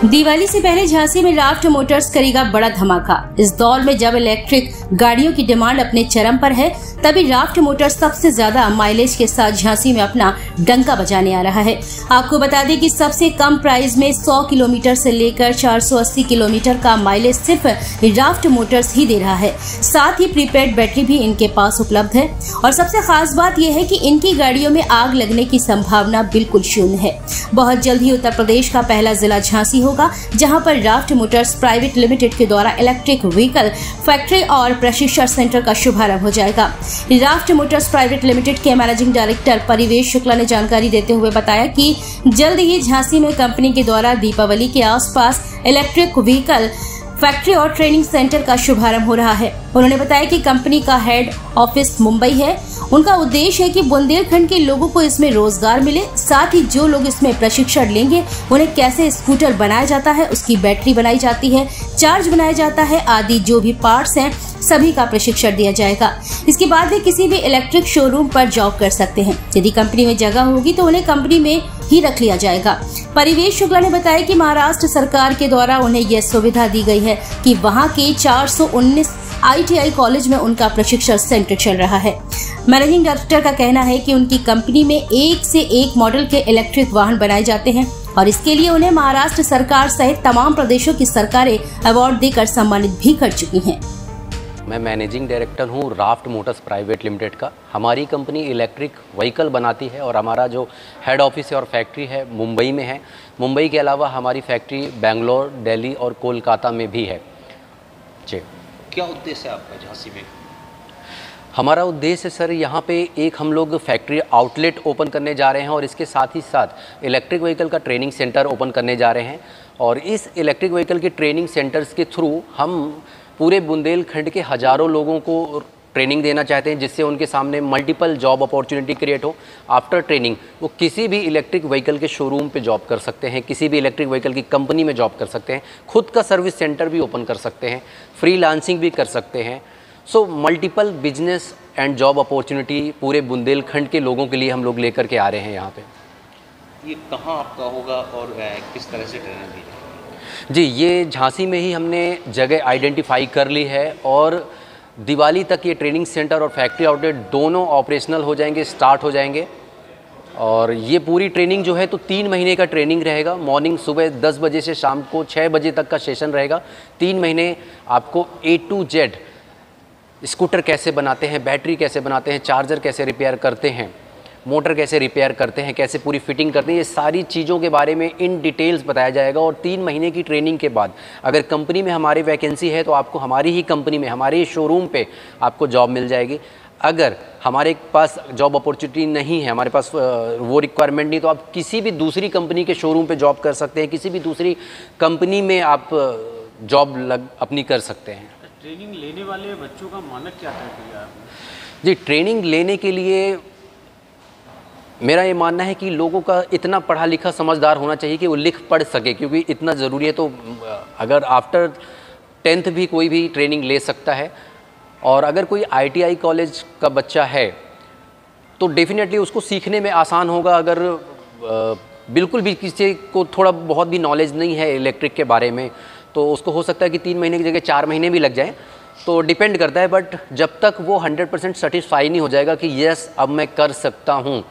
दिवाली से पहले झांसी में राफ्ट मोटर्स करेगा बड़ा धमाका। इस दौर में जब इलेक्ट्रिक गाड़ियों की डिमांड अपने चरम पर है, तभी राफ्ट मोटर्स सबसे ज्यादा माइलेज के साथ झांसी में अपना डंका बजाने आ रहा है। आपको बता दें कि सबसे कम प्राइस में 100 किलोमीटर से लेकर 480 किलोमीटर का माइलेज सिर्फ राफ्ट मोटर्स ही दे रहा है। साथ ही प्रीपेड बैटरी भी इनके पास उपलब्ध है और सबसे खास बात यह है कि इनकी गाड़ियों में आग लगने की संभावना बिल्कुल शून्य है। बहुत जल्द ही उत्तर प्रदेश का पहला जिला झांसी होगा, जहां पर राफ्ट मोटर्स प्राइवेट लिमिटेड के द्वारा इलेक्ट्रिक व्हीकल फैक्ट्री और प्रशिक्षण सेंटर का शुभारंभ हो जाएगा। राफ्ट मोटर्स प्राइवेट लिमिटेड के मैनेजिंग डायरेक्टर परिवेश शुक्ला ने जानकारी देते हुए बताया कि जल्द ही झांसी में कंपनी के द्वारा दीपावली के आसपास इलेक्ट्रिक व्हीकल फैक्ट्री और ट्रेनिंग सेंटर का शुभारंभ हो रहा है। उन्होंने बताया कि कंपनी का हेड ऑफिस मुंबई है। उनका उद्देश्य है कि बुंदेलखंड के लोगों को इसमें रोजगार मिले, साथ ही जो लोग इसमें प्रशिक्षण लेंगे उन्हें कैसे स्कूटर बनाया जाता है, उसकी बैटरी बनाई जाती है, चार्ज बनाया जाता है आदि जो भी पार्ट्स हैं सभी का प्रशिक्षण दिया जाएगा। इसके बाद वे किसी भी इलेक्ट्रिक शोरूम पर जॉब कर सकते हैं। यदि कंपनी में जगह होगी तो उन्हें कंपनी में ही रख लिया जाएगा। परिवेश शुक्ला ने बताया कि महाराष्ट्र सरकार के द्वारा उन्हें यह सुविधा दी गई है कि वहां के 419 ITI कॉलेज में उनका प्रशिक्षण सेंटर चल रहा है। मैनेजिंग डायरेक्टर का कहना है कि उनकी कंपनी में एक से एक मॉडल के इलेक्ट्रिक वाहन बनाए जाते हैं और इसके लिए उन्हें महाराष्ट्र सरकार सहित तमाम प्रदेशों की सरकारें अवार्ड देकर सम्मानित भी कर चुकी हैं। मैं मैनेजिंग डायरेक्टर हूँ राफ्ट मोटर्स प्राइवेट लिमिटेड का। हमारी कंपनी इलेक्ट्रिक व्हीकल बनाती है और हमारा जो हेड ऑफिस है और फैक्ट्री है मुंबई में है। मुंबई के अलावा हमारी फैक्ट्री बेंगलोर, दिल्ली और कोलकाता में भी है। जी, क्या उद्देश्य है आपका झांसी में? हमारा उद्देश्य सर यहाँ पे एक हम लोग फैक्ट्री आउटलेट ओपन करने जा रहे हैं और इसके साथ ही साथ इलेक्ट्रिक व्हीकल का ट्रेनिंग सेंटर ओपन करने जा रहे हैं। और इस इलेक्ट्रिक व्हीकल के ट्रेनिंग सेंटर्स के थ्रू हम पूरे बुंदेलखंड के हज़ारों लोगों को ट्रेनिंग देना चाहते हैं, जिससे उनके सामने मल्टीपल जॉब अपॉर्चुनिटी क्रिएट हो। आफ्टर ट्रेनिंग वो किसी भी इलेक्ट्रिक व्हीकल के शोरूम पे जॉब कर सकते हैं, किसी भी इलेक्ट्रिक व्हीकल की कंपनी में जॉब कर सकते हैं, खुद का सर्विस सेंटर भी ओपन कर सकते हैं, फ्रीलांसिंग भी कर सकते हैं। So multiple business and job opportunity पूरे बुंदेलखंड के लोगों के लिए हम लोग लेकर के आ रहे हैं यहाँ पे। ये कहाँ आपका होगा और किस तरह से ट्रेनिंग दी जाएगी? जी, ये झांसी में ही हमने जगह आइडेंटिफाई कर ली है और दिवाली तक ये ट्रेनिंग सेंटर और फैक्ट्री आउटलेट दोनों ऑपरेशनल हो जाएंगे, स्टार्ट हो जाएंगे। और ये पूरी ट्रेनिंग जो है तो 3 महीने का ट्रेनिंग रहेगा। मॉर्निंग सुबह 10 बजे से शाम को 6 बजे तक का सेशन रहेगा। 3 महीने आपको A to Z स्कूटर कैसे बनाते हैं, बैटरी कैसे बनाते हैं, चार्जर कैसे रिपेयर करते हैं, मोटर कैसे रिपेयर करते हैं, कैसे पूरी फिटिंग करते हैं, ये सारी चीज़ों के बारे में इन डिटेल्स बताया जाएगा। और 3 महीने की ट्रेनिंग के बाद अगर कंपनी में हमारी वैकेंसी है तो आपको हमारी ही कंपनी में, हमारे ही शोरूम पे आपको जॉब मिल जाएगी। अगर हमारे पास जॉब अपॉर्चुनिटी नहीं है, हमारे पास वो रिक्वायरमेंट नहीं, तो आप किसी भी दूसरी कंपनी के शोरूम पे जॉब कर सकते हैं, किसी भी दूसरी कंपनी में आप जॉब अपनी कर सकते हैं। ट्रेनिंग लेने वाले बच्चों का मानक क्या तय किया आपने? जी, ट्रेनिंग लेने के लिए मेरा ये मानना है कि लोगों का इतना पढ़ा लिखा समझदार होना चाहिए कि वो लिख पढ़ सके, क्योंकि इतना ज़रूरी है। तो अगर आफ्टर 10th भी कोई भी ट्रेनिंग ले सकता है। और अगर कोई ITI कॉलेज का बच्चा है तो डेफिनेटली उसको सीखने में आसान होगा। अगर बिल्कुल भी किसी को थोड़ा बहुत भी नॉलेज नहीं है इलेक्ट्रिक के बारे में तो उसको हो सकता है कि 3 महीने की जगह 4 महीने भी लग जाए, तो डिपेंड करता है। बट जब तक वो 100% सेटिस्फाई नहीं हो जाएगा कि यस अब मैं कर सकता हूँ,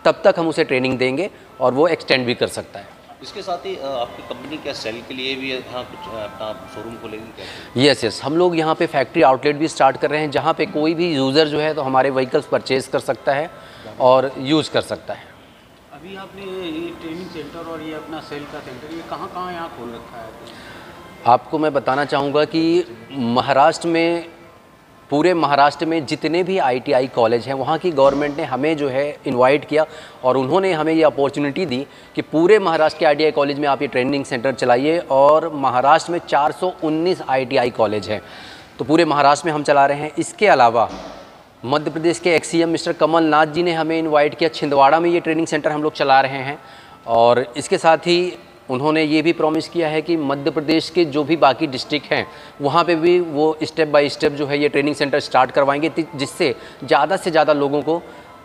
तब तक हम उसे ट्रेनिंग देंगे और वो एक्सटेंड भी कर सकता है। इसके साथ ही आपकी कंपनी क्या सेल के लिए भी यहाँ कुछ अपना शोरूम खोलेगी क्या? यस, हम लोग यहाँ पे फैक्ट्री आउटलेट भी स्टार्ट कर रहे हैं, जहाँ पे कोई भी यूज़र जो है तो हमारे व्हीकल्स परचेज़ कर सकता है और यूज़ कर सकता है। अभी आपने ये ट्रेनिंग सेंटर और ये अपना सेल का सेंटर ये कहाँ यहाँ खोल रखा है? आपको मैं बताना चाहूँगा कि महाराष्ट्र में, पूरे महाराष्ट्र में जितने भी ITI कॉलेज हैं वहाँ की गवर्नमेंट ने हमें जो है इनवाइट किया और उन्होंने हमें ये अपॉर्चुनिटी दी कि पूरे महाराष्ट्र के ITI कॉलेज में आप ये ट्रेनिंग सेंटर चलाइए। और महाराष्ट्र में 419 ITI कॉलेज हैं, तो पूरे महाराष्ट्र में हम चला रहे हैं। इसके अलावा मध्य प्रदेश के XCM मिस्टर कमलनाथ जी ने हमें इन्वाइट किया, छिंदवाड़ा में ये ट्रेनिंग सेंटर हम लोग चला रहे हैं। और इसके साथ ही उन्होंने ये भी प्रॉमिस किया है कि मध्य प्रदेश के जो भी बाकी डिस्ट्रिक्ट हैं वहाँ पे भी वो स्टेप बाय स्टेप जो है ये ट्रेनिंग सेंटर स्टार्ट करवाएंगे, जिससे ज़्यादा से ज़्यादा लोगों को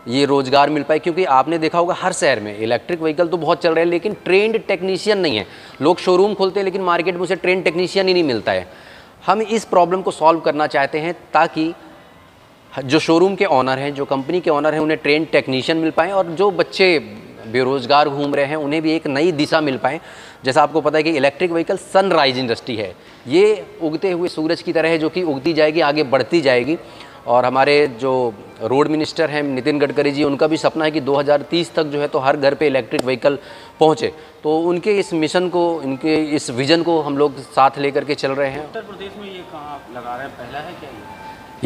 ये रोज़गार मिल पाए, क्योंकि आपने देखा होगा हर शहर में इलेक्ट्रिक व्हीकल तो बहुत चल रहे हैं लेकिन ट्रेंड टेक्नीशियन नहीं है। लोग शोरूम खोलते हैं लेकिन मार्केट में उसे ट्रेंड टेक्नीशियन ही नहीं मिलता है। हम इस प्रॉब्लम को सॉल्व करना चाहते हैं ताकि जो शोरूम के ऑनर हैं, जो कंपनी के ऑनर हैं, उन्हें ट्रेंड टेक्नीशियन मिल पाएँ और जो बच्चे बेरोज़गार घूम रहे हैं उन्हें भी एक नई दिशा मिल पाए। जैसा आपको पता है कि इलेक्ट्रिक व्हीकल सनराइज इंडस्ट्री है, ये उगते हुए सूरज की तरह है जो कि उगती जाएगी, आगे बढ़ती जाएगी। और हमारे जो रोड मिनिस्टर हैं नितिन गडकरी जी, उनका भी सपना है कि 2030 तक जो है तो हर घर पे इलेक्ट्रिक व्हीकल पहुँचे। तो उनके इस मिशन को, इनके इस विज़न को हम लोग साथ लेकर के चल रहे हैं। उत्तर प्रदेश में ये कहाँ आप लगा रहे हैं, पहला है क्या ये?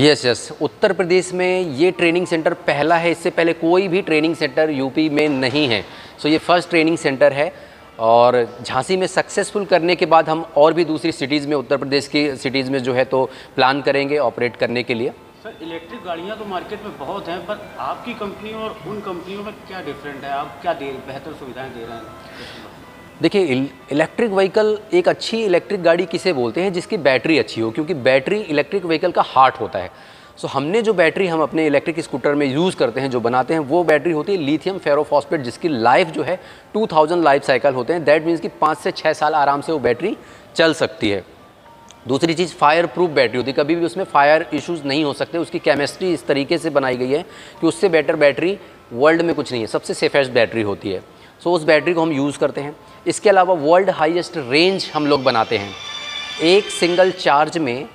यस, उत्तर प्रदेश में ये ट्रेनिंग सेंटर पहला है। इससे पहले कोई भी ट्रेनिंग सेंटर यूपी में नहीं है। सो ये फर्स्ट ट्रेनिंग सेंटर है और झांसी में सक्सेसफुल करने के बाद हम और भी दूसरी सिटीज़ में, उत्तर प्रदेश की सिटीज़ में जो है तो प्लान करेंगे ऑपरेट करने के लिए। सर, इलेक्ट्रिक गाड़ियाँ तो मार्केट में बहुत हैं, पर आपकी कंपनी और उन कंपनियों में क्या डिफरेंट है? आप क्या बेहतर सुविधाएँ दे रहे हैं? देखिए, इलेक्ट्रिक व्हीकल, एक अच्छी इलेक्ट्रिक गाड़ी किसे बोलते हैं? जिसकी बैटरी अच्छी हो, क्योंकि बैटरी इलेक्ट्रिक व्हीकल का हार्ट होता है। सो हमने जो बैटरी हम अपने इलेक्ट्रिक स्कूटर में यूज़ करते हैं, जो बनाते हैं, वो बैटरी होती है लिथियम फेरोफॉस्फेट, जिसकी लाइफ जो है 2000 लाइफ साइकिल होते हैं। दैट मीन्स कि 5 से 6 साल आराम से वो बैटरी चल सकती है। दूसरी चीज़, फायर प्रूफ बैटरी होती है, कभी भी उसमें फायर इश्यूज़ नहीं हो सकते। उसकी केमिस्ट्री इस तरीके से बनाई गई है कि उससे बेटर बैटरी वर्ल्ड में कुछ नहीं है, सबसे सेफेस्ट बैटरी होती है। सो उस बैटरी को हम यूज़ करते हैं। इसके अलावा वर्ल्ड हाईएस्ट रेंज हम लोग बनाते हैं। एक सिंगल चार्ज में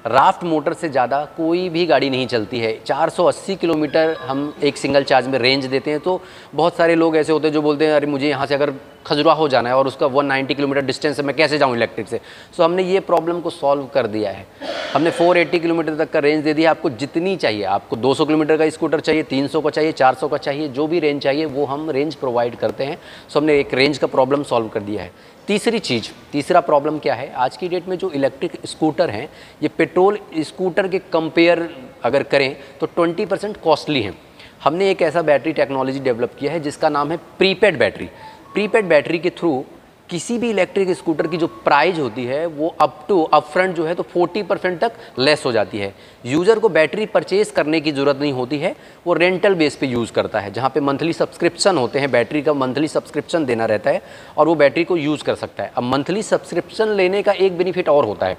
राफ्ट मोटर से ज़्यादा कोई भी गाड़ी नहीं चलती है। 480 किलोमीटर हम एक सिंगल चार्ज में रेंज देते हैं। तो बहुत सारे लोग ऐसे होते हैं जो बोलते हैं अरे मुझे यहाँ से अगर खजुराहो जाना है और उसका 190 किलोमीटर डिस्टेंस है, मैं कैसे जाऊँ इलेक्ट्रिक से। सो हमने ये प्रॉब्लम को सॉल्व कर दिया है। हमने 480 किलोमीटर तक का रेंज दे दिया। आपको जितनी चाहिए, आपको 200 किलोमीटर का स्कूटर चाहिए, 300 का चाहिए, 400 का चाहिए, जो भी रेंज चाहिए वो हम रेंज प्रोवाइड करते हैं। सो हमने एक रेंज का प्रॉब्लम सॉल्व कर दिया है। तीसरा प्रॉब्लम क्या है? आज की डेट में जो इलेक्ट्रिक स्कूटर हैं, ये पेट्रोल स्कूटर के कंपेयर अगर करें तो 20% कॉस्टली हैं। हमने एक ऐसा बैटरी टेक्नोलॉजी डेवलप किया है जिसका नाम है प्रीपेड बैटरी। प्रीपेड बैटरी के थ्रू किसी भी इलेक्ट्रिक स्कूटर की जो प्राइस होती है वो अप फ्रंट जो है तो 40% तक लेस हो जाती है। यूज़र को बैटरी परचेज करने की ज़रूरत नहीं होती है, वो रेंटल बेस पे यूज़ करता है, जहाँ पे मंथली सब्सक्रिप्शन होते हैं, बैटरी का मंथली सब्सक्रिप्शन देना रहता है और वो बैटरी को यूज़ कर सकता है। अब मंथली सब्सक्रिप्शन लेने का एक बेनिफिट और होता है,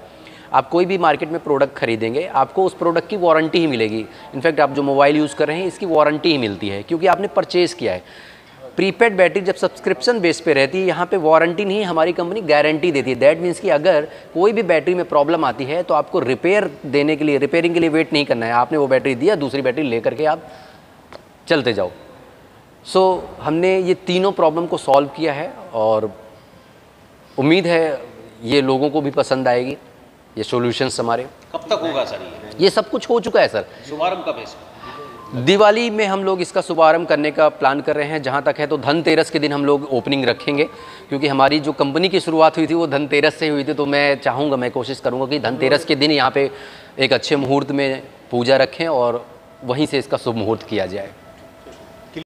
आप कोई भी मार्केट में प्रोडक्ट खरीदेंगे आपको उस प्रोडक्ट की वारंटी ही मिलेगी। इनफैक्ट आप जो मोबाइल यूज़ कर रहे हैं इसकी वारंटी ही मिलती है क्योंकि आपने परचेज़ किया है। प्रीपेड बैटरी जब सब्सक्रिप्शन बेस पे रहती है, यहाँ पे वारंटी नहीं, हमारी कंपनी गारंटी देती है। दैट मीन्स कि अगर कोई भी बैटरी में प्रॉब्लम आती है तो आपको रिपेयरिंग के लिए वेट नहीं करना है। आपने वो बैटरी दिया, दूसरी बैटरी लेकर के आप चलते जाओ। सो हमने ये तीनों प्रॉब्लम को सॉल्व किया है और उम्मीद है ये लोगों को भी पसंद आएगी, ये सॉल्यूशंस हमारे। कब तक होगा सर ये सब कुछ हो चुका है सर। शुभारंभ कब है इसका? दिवाली में हम लोग इसका शुभारंभ करने का प्लान कर रहे हैं। जहाँ तक है तो धनतेरस के दिन हम लोग ओपनिंग रखेंगे, क्योंकि हमारी जो कंपनी की शुरुआत हुई थी वो धनतेरस से हुई थी। तो मैं चाहूँगा, मैं कोशिश करूँगा कि धनतेरस के दिन यहाँ पे एक अच्छे मुहूर्त में पूजा रखें और वहीं से इसका शुभ मुहूर्त किया जाए।